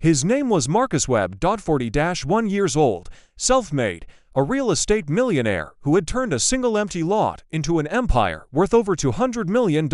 His name was Marcus Webb. 40-1 years old, self-made, a real estate millionaire who had turned a single empty lot into an empire worth over $200 million.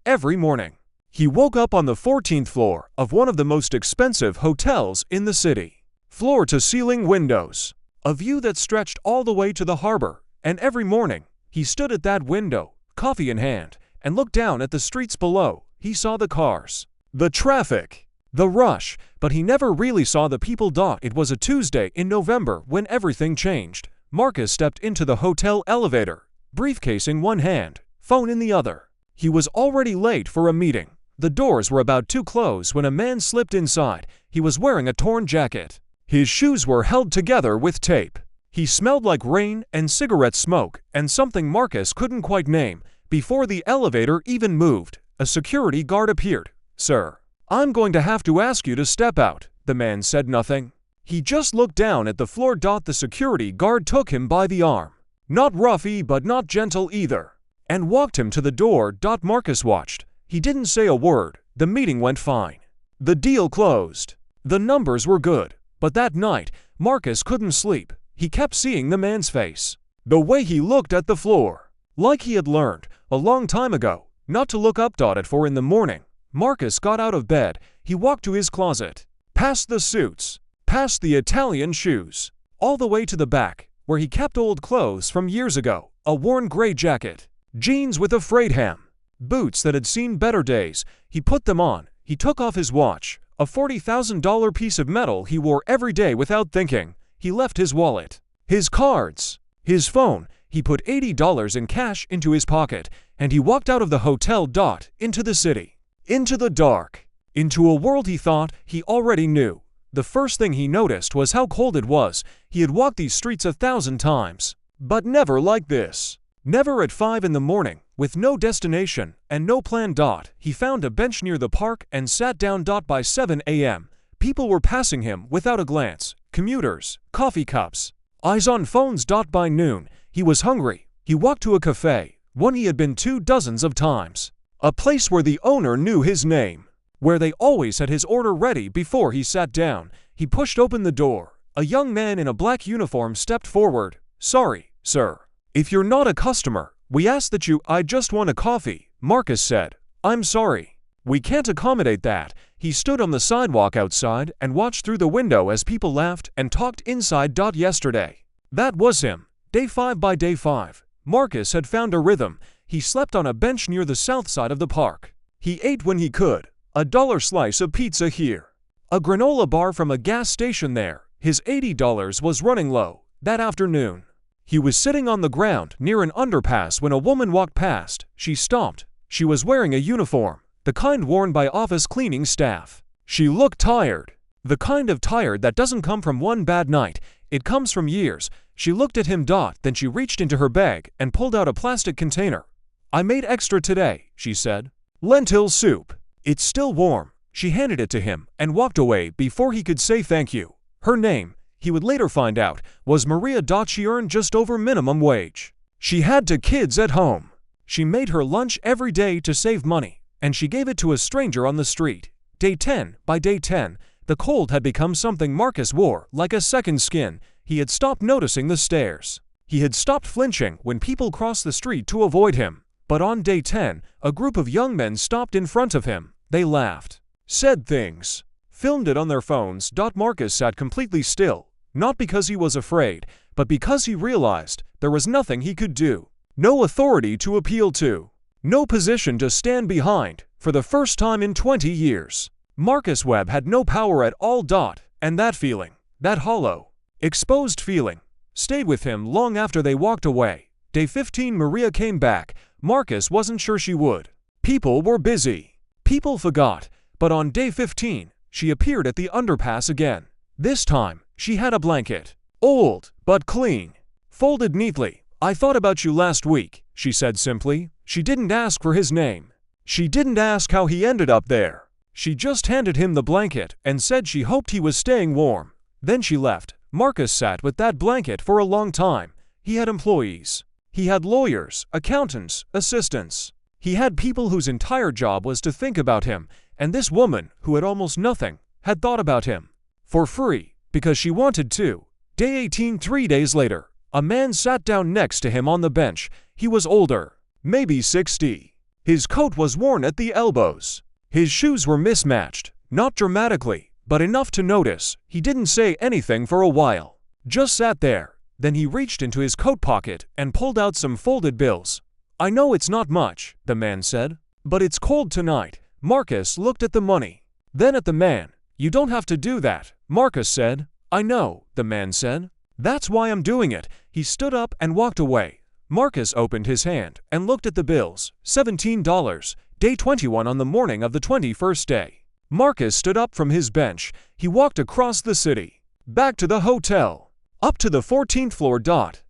Every morning, he woke up on the 14th floor of one of the most expensive hotels in the city. Floor-to-ceiling windows, a view that stretched all the way to the harbor, and every morning, he stood at that window, coffee in hand, and looked down at the streets below. He saw the cars, the traffic, the rush, but he never really saw the people. It was a Tuesday in November when everything changed. Marcus stepped into the hotel elevator, briefcase in one hand, phone in the other. He was already late for a meeting. The doors were about to close when a man slipped inside. He was wearing a torn jacket. His shoes were held together with tape. He smelled like rain and cigarette smoke and something Marcus couldn't quite name. Before the elevator even moved, a security guard appeared. "Sir, I'm going to have to ask you to step out." The man said nothing. He just looked down at the floor. The security guard took him by the arm, not roughy but not gentle either, and walked him to the door. Marcus watched. He didn't say a word. The meeting went fine. The deal closed. The numbers were good. But that night, Marcus couldn't sleep. He kept seeing the man's face, the way he looked at the floor, like he had learned a long time ago not to look up. At 4 in the morning, Marcus got out of bed. He walked to his closet, past the suits, past the Italian shoes, all the way to the back, where he kept old clothes from years ago, a worn gray jacket, jeans with a frayed hem, boots that had seen better days. He put them on. He took off his watch, a $40,000 piece of metal he wore every day without thinking. He left his wallet, his cards, his phone. He put $80 in cash into his pocket, and he walked out of the hotel. Into the city, into the dark, into a world he thought he already knew. The first thing he noticed was how cold it was. He had walked these streets 1,000 times, but never like this. Never at 5 in the morning, with no destination and no plan. He found a bench near the park and sat down. By 7 a.m., people were passing him without a glance. Commuters, coffee cups, eyes on phones. By noon, he was hungry. He walked to a cafe, one he had been to dozens of times. A place where the owner knew his name, where they always had his order ready before he sat down. He pushed open the door. A young man in a black uniform stepped forward. "Sorry, sir. If you're not a customer, we ask that you—" "I just want a coffee," Marcus said. "I'm sorry. We can't accommodate that." He stood on the sidewalk outside and watched through the window as people laughed and talked inside. Yesterday, that was him. Day 5. By day 5, Marcus had found a rhythm. He slept on a bench near the south side of the park. He ate when he could. A $1 slice of pizza here, a granola bar from a gas station there. His $80 was running low. That afternoon, he was sitting on the ground near an underpass when a woman walked past. She stopped. She was wearing a uniform, the kind worn by office cleaning staff. She looked tired, the kind of tired that doesn't come from one bad night. It comes from years. She looked at him. Then she reached into her bag and pulled out a plastic container. "I made extra today," she said. "Lentil soup. It's still warm." She handed it to him and walked away before he could say thank you. Her name, he would later find out, was Maria. She earned just over minimum wage. She had 2 kids at home. She made her lunch every day to save money, and she gave it to a stranger on the street. Day 10. By day 10, the cold had become something Marcus wore like a second skin. He had stopped noticing the stares. He had stopped flinching when people crossed the street to avoid him. But on day 10, a group of young men stopped in front of him. They laughed, said things, filmed it on their phones. Marcus sat completely still, not because he was afraid, but because he realized there was nothing he could do. No authority to appeal to, no position to stand behind. For the first time in 20 years, Marcus Webb had no power at all. And that feeling, that hollow, exposed feeling, stayed with him long after they walked away. Day 15. Maria came back. Marcus wasn't sure she would. People were busy. People forgot. But on day 15, she appeared at the underpass again. This time, she had a blanket, old but clean, folded neatly. "I thought about you last week," she said simply. She didn't ask for his name. She didn't ask how he ended up there. She just handed him the blanket and said she hoped he was staying warm. Then she left. Marcus sat with that blanket for a long time. He had employees. He had lawyers, accountants, assistants. He had people whose entire job was to think about him, and this woman, who had almost nothing, had thought about him. For free, because she wanted to. Day 18, 3 days later, a man sat down next to him on the bench. He was older, maybe 60. His coat was worn at the elbows. His shoes were mismatched, not dramatically, but enough to notice. He didn't say anything for a while. Just sat there. Then he reached into his coat pocket and pulled out some folded bills. "I know it's not much," the man said, "but it's cold tonight." Marcus looked at the money, then at the man. "You don't have to do that," Marcus said. "I know," the man said. "That's why I'm doing it." He stood up and walked away. Marcus opened his hand and looked at the bills. $17. Day 21 on the morning of the 21st day. Marcus stood up from his bench. He walked across the city, back to the hotel, up to the 14th floor.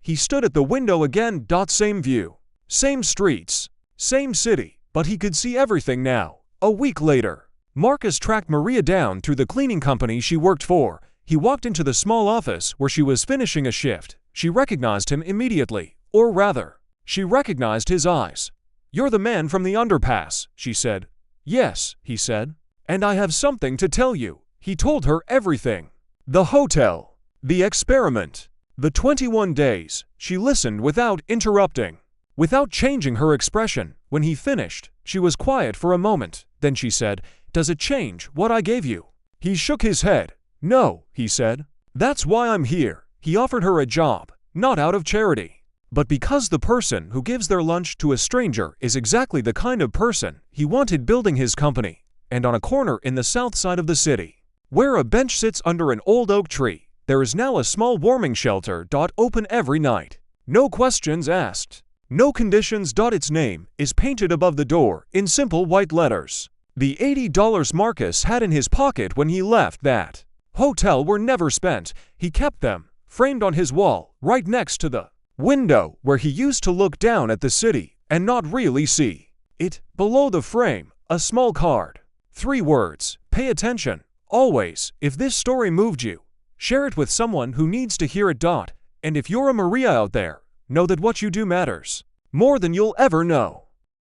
He stood at the window again. Same view, same streets, same city, but he could see everything now. A week later, Marcus tracked Maria down through the cleaning company she worked for. He walked into the small office where she was finishing a shift. She recognized him immediately, or rather, she recognized his eyes. "You're the man from the underpass," she said. "Yes," he said. "And I have something to tell you." He told her everything. The hotel, the experiment, the 21 days. She listened without interrupting, without changing her expression. When he finished, she was quiet for a moment. Then she said, "Does it change what I gave you?" He shook his head. "No," he said. "That's why I'm here." He offered her a job, not out of charity, but because the person who gives their lunch to a stranger is exactly the kind of person he wanted building his company. And on a corner in the south side of the city, where a bench sits under an old oak tree, there is now a small warming shelter. Open every night. No questions asked. No conditions. Its name is painted above the door in simple white letters. The $80 Marcus had in his pocket when he left that hotel were never spent. He kept them, framed on his wall, right next to the window where he used to look down at the city and not really see it. Below the frame, a small card. 3 words, "Pay attention." Always, if this story moved you, share it with someone who needs to hear it. And if you're a Maria out there, know that what you do matters more than you'll ever know.